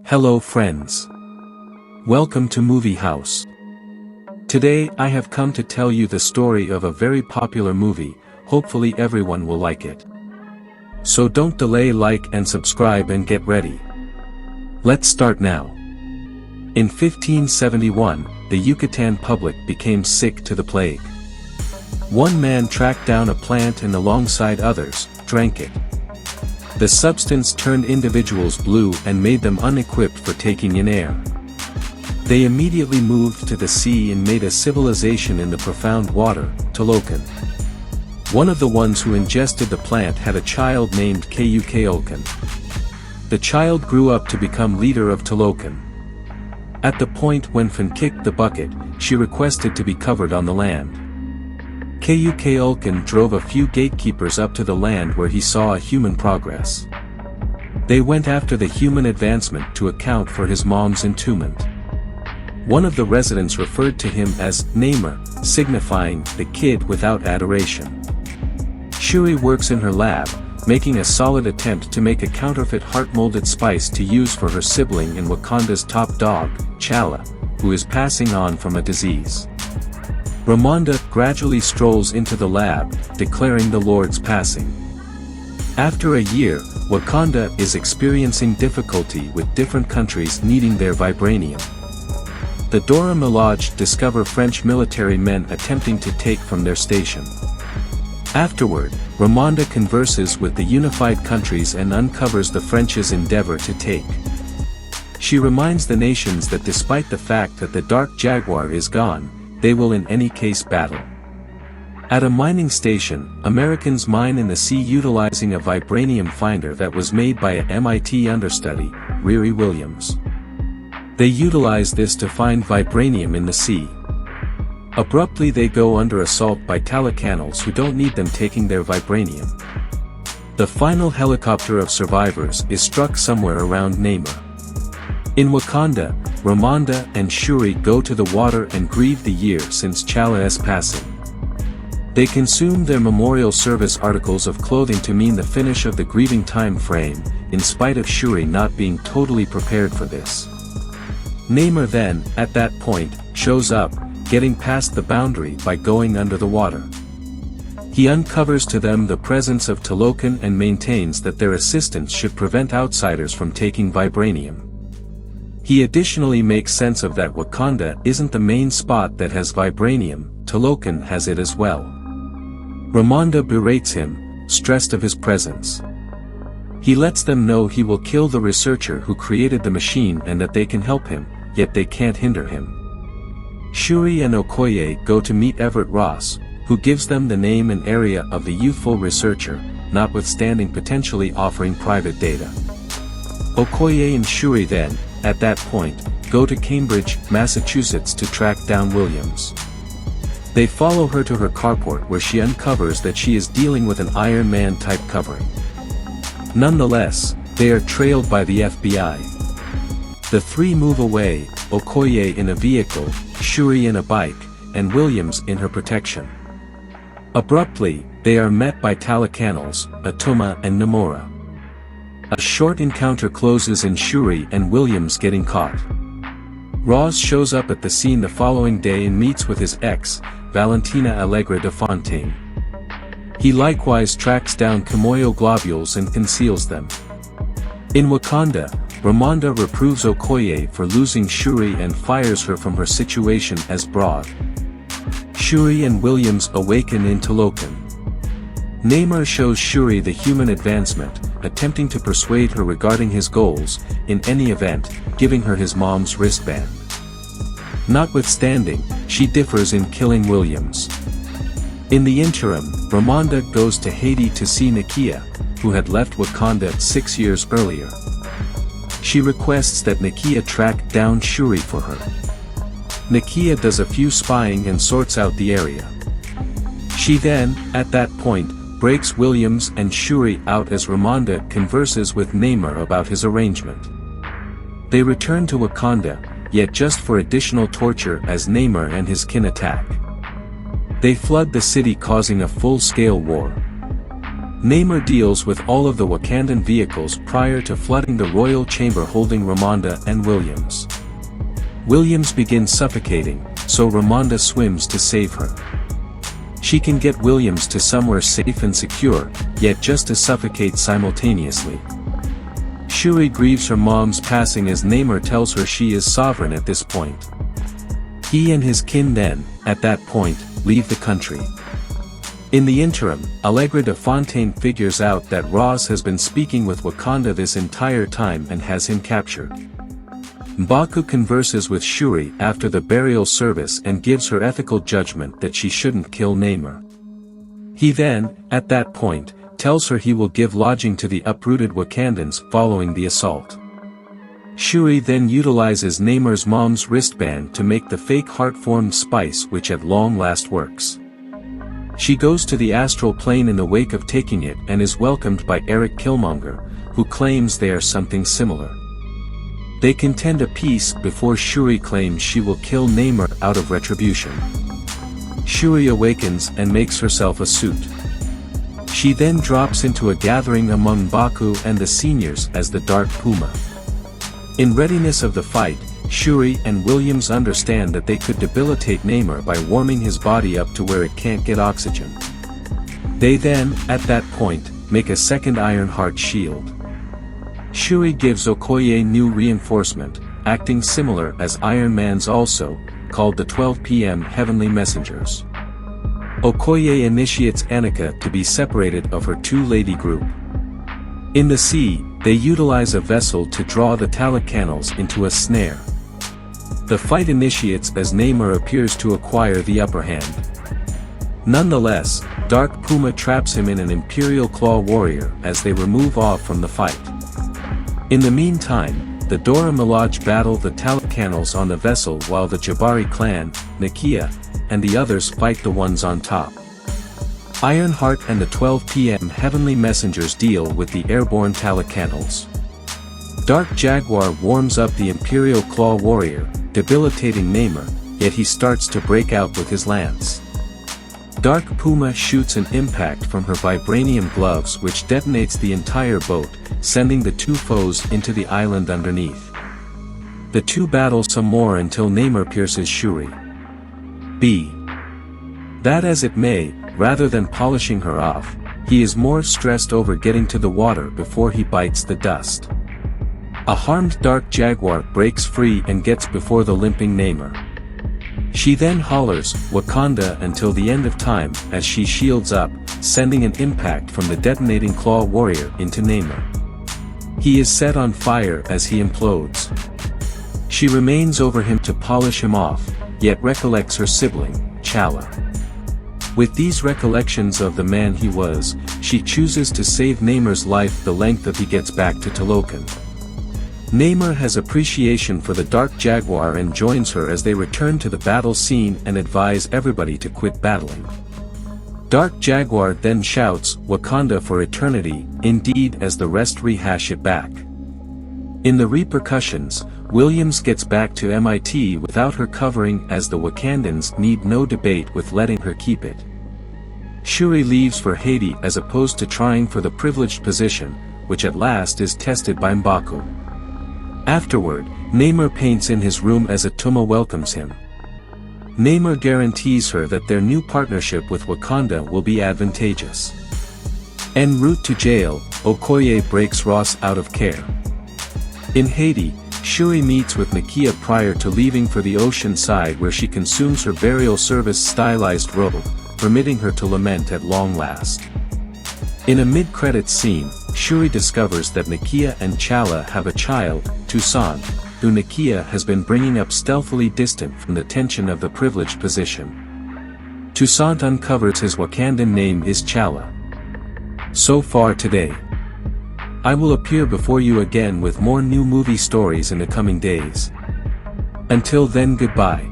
Hello friends. Welcome to Movie House. Today I have come to tell you the story of a very popular movie. Hopefully everyone will like it. So don't delay, like and subscribe and get ready. Let's start now. In 1571, the Yucatan public became sick to the plague. One man tracked down a plant and alongside others, drank it. The substance turned individuals blue and made them unequipped for taking in air. They immediately moved to the sea and made a civilization in the profound water, Talokan. One of the ones who ingested the plant had a child named Kayukeolkan. The child grew up to become leader of Talokan. At the point when Fan kicked the bucket, she requested to be covered on the land. Kayukeolkan drove a few gatekeepers up to the land where he saw a human progress. They went after the human advancement to account for his mom's entombment. One of the residents referred to him as Namer, signifying the kid without adoration. Shuri works in her lab, making a solid attempt to make a counterfeit heart-molded spice to use for her sibling and Wakanda's top dog, Chala, who is passing on from a disease. Ramonda gradually strolls into the lab, declaring the Lord's passing. After a year, Wakanda is experiencing difficulty with different countries needing their vibranium. The Dora Milaje discover French military men attempting to take from their station. Afterward, Ramonda converses with the unified countries and uncovers the French's endeavor to take. She reminds the nations that despite the fact that the Dark Jaguar is gone, they will in any case battle. At a mining station, Americans mine in the sea utilizing a vibranium finder that was made by a MIT understudy, Riri Williams. They utilize this to find vibranium in the sea. Abruptly they go under assault by Talakanals who don't need them taking their vibranium. The final helicopter of survivors is struck somewhere around Namor. In Wakanda, Ramonda and Shuri go to the water and grieve the year since Chala's passing. They consume their memorial service articles of clothing to mean the finish of the grieving time frame, in spite of Shuri not being totally prepared for this. Namor then, at that point, shows up, getting past the boundary by going under the water. He uncovers to them the presence of Talokan and maintains that their assistance should prevent outsiders from taking vibranium. He additionally makes sense of that Wakanda isn't the main spot that has vibranium, Talokan has it as well. Ramonda berates him, stressed of his presence. He lets them know he will kill the researcher who created the machine and that they can help him, yet they can't hinder him. Shuri and Okoye go to meet Everett Ross, who gives them the name and area of the youthful researcher, notwithstanding potentially offering private data. Okoye and Shuri then, at that point, go to Cambridge, Massachusetts to track down Williams. They follow her to her carport where she uncovers that she is dealing with an Iron Man type covering. Nonetheless, they are trailed by the FBI. The three move away, Okoye in a vehicle, Shuri in a bike, and Williams in her protection. Abruptly, they are met by Talakanals, Atoma and Namora. A short encounter closes in Shuri and Williams getting caught. Ross shows up at the scene the following day and meets with his ex, Valentina Allegra de Fontaine. He likewise tracks down Kimoyo globules and conceals them. In Wakanda, Ramonda reproves Okoye for losing Shuri and fires her from her situation as broad. Shuri and Williams awaken in Talokan. Namor shows Shuri the human advancement, attempting to persuade her regarding his goals, in any event, giving her his mom's wristband. Notwithstanding, she differs in killing Williams. In the interim, Ramonda goes to Haiti to see Nakia, who had left Wakanda 6 years earlier. She requests that Nakia track down Shuri for her. Nakia does a few spying and sorts out the area. She then, at that point, breaks Williams and Shuri out as Ramonda converses with Namor about his arrangement. They return to Wakanda, yet just for additional torture as Namor and his kin attack. They flood the city causing a full-scale war. Namor deals with all of the Wakandan vehicles prior to flooding the royal chamber holding Ramonda and Williams. Williams begins suffocating, so Ramonda swims to save her. She can get Williams to somewhere safe and secure, yet just to suffocate simultaneously. Shuri grieves her mom's passing as Namor tells her she is sovereign at this point. He and his kin then, at that point, leave the country. In the interim, Allegra de Fontaine figures out that Ross has been speaking with Wakanda this entire time and has him captured. M'Baku converses with Shuri after the burial service and gives her ethical judgment that she shouldn't kill Namor. He then, at that point, tells her he will give lodging to the uprooted Wakandans following the assault. Shuri then utilizes Namor's mom's wristband to make the fake heart-formed spice which at long last works. She goes to the astral plane in the wake of taking it and is welcomed by Eric Killmonger, who claims they are something similar. They contend a peace before Shuri claims she will kill Namor out of retribution. Shuri awakens and makes herself a suit. She then drops into a gathering among M'Baku and the seniors as the Dark Puma. In readiness of the fight, Shuri and Williams understand that they could debilitate Namor by warming his body up to where it can't get oxygen. They then, at that point, make a second Ironheart shield. Shuri gives Okoye new reinforcement, acting similar as Iron Man's also, called the 12 PM Heavenly Messengers. Okoye initiates Nakia to be separated of her two-lady group. In the sea, they utilize a vessel to draw the Talacanals into a snare. The fight initiates as Namor appears to acquire the upper hand. Nonetheless, Dark Puma traps him in an Imperial Claw warrior as they remove off from the fight. In the meantime, the Dora Milaje battle the Talacanals on the vessel while the Jabari clan, Nakia, and the others fight the ones on top. Ironheart and the 12 PM Heavenly Messengers deal with the airborne Talacanals. Dark Jaguar warms up the Imperial Claw warrior, debilitating Namor, yet he starts to break out with his lance. Dark Puma shoots an impact from her vibranium gloves which detonates the entire boat, sending the two foes into the island underneath. The two battle some more until Namor pierces Shuri. Be that as it may, rather than polishing her off, he is more stressed over getting to the water before he bites the dust. A harmed Dark Jaguar breaks free and gets before the limping Namor. She then hollers, "Wakanda" until the end of time as she shields up, sending an impact from the detonating Claw warrior into Namor. He is set on fire as he implodes. She remains over him to polish him off, yet recollects her sibling, T'Challa. With these recollections of the man he was, she chooses to save Namor's life the length of he gets back to Talokan. Namor has appreciation for the Dark Jaguar and joins her as they return to the battle scene and advise everybody to quit battling. Dark Jaguar then shouts, "Wakanda for eternity," indeed as the rest rehash it back. In the repercussions, Williams gets back to MIT without her covering as the Wakandans need no debate with letting her keep it. Shuri leaves for Haiti as opposed to trying for the privileged position, which at last is tested by M'Baku. Afterward, Namor paints in his room as Atuma welcomes him. Namor guarantees her that their new partnership with Wakanda will be advantageous. En route to jail, Okoye breaks Ross out of care. In Haiti, Shuri meets with Nakia prior to leaving for the ocean side where she consumes her burial service stylized robe, permitting her to lament at long last. In a mid-credits scene, Shuri discovers that Nakia and T'Challa have a child, Toussaint, who Nakia has been bringing up stealthily distant from the tension of the privileged position. Toussaint uncovers his Wakandan name is T'Challa. So far today. I will appear before you again with more new movie stories in the coming days. Until then, goodbye.